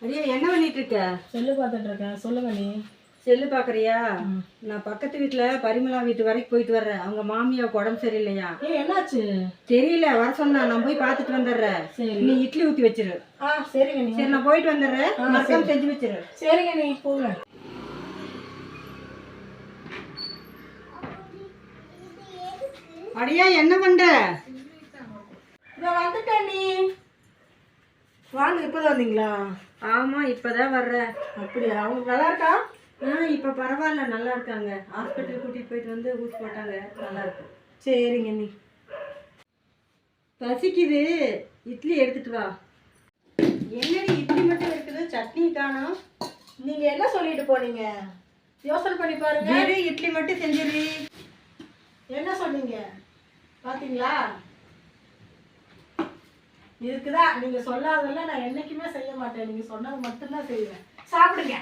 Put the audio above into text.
அடியா என்ன பண்ணிட்டு இருக்க? செல்லு பார்த்துட்டு இருக்கேன். சொல்லுங்க நீ. செல்லு பாக்குறியா? நான் பக்கத்து வீட்டுல பரிமளா வீட்டு வரைக்கும் போயிட்டு வர்றேன். அவங்க மாமியாவுக்கு உடம்பு சரியில்லையா? என்னாச்சு? தெரியல, வர சொன்னா. நான் போய் பார்த்துட்டு வந்துடுறேன். சரி, நீ இட்லி ஊத்தி வச்சிரு. சரிங்க நீ. சரி, நான் போயிட்டு வந்துடுறேன். மறக்காம செஞ்சு வச்சிரு. சரிங்க நீ போங்க. அடியா என்ன பண்ற? நான் வந்துட்டேன் நீ. வாங்க, இப்பதான் வந்தீங்களா? ஆமா, இப்பதான் வர்றேன். அப்படியா? அவங்க நல்லா இருக்கா? இப்ப பரவாயில்ல, நல்லா இருக்காங்க. ஹாஸ்பிட்டல் கூட்டிட்டு போயிட்டு வந்து ஊசி போட்டாங்க, நல்லா இருக்கு. சரிங்க நீ. பசிக்குது, இட்லி எடுத்துட்டு வா. என்னடி இட்லி மட்டும் இருக்குது, சட்னி காணோம்? நீங்க என்ன சொல்லிட்டு போனீங்க? யோசனை பண்ணி பாருங்க. வெறும் இட்லி மட்டும் செஞ்சிரு. என்ன சொன்னீங்க பாத்தீங்களா? இதுக்குதான் நீங்க சொல்லாதெல்லாம் நான் என்னைக்குமே செய்ய மாட்டேன். நீங்க சொன்னது மட்டும்தான் செய்வேன். சாப்பிடுங்க.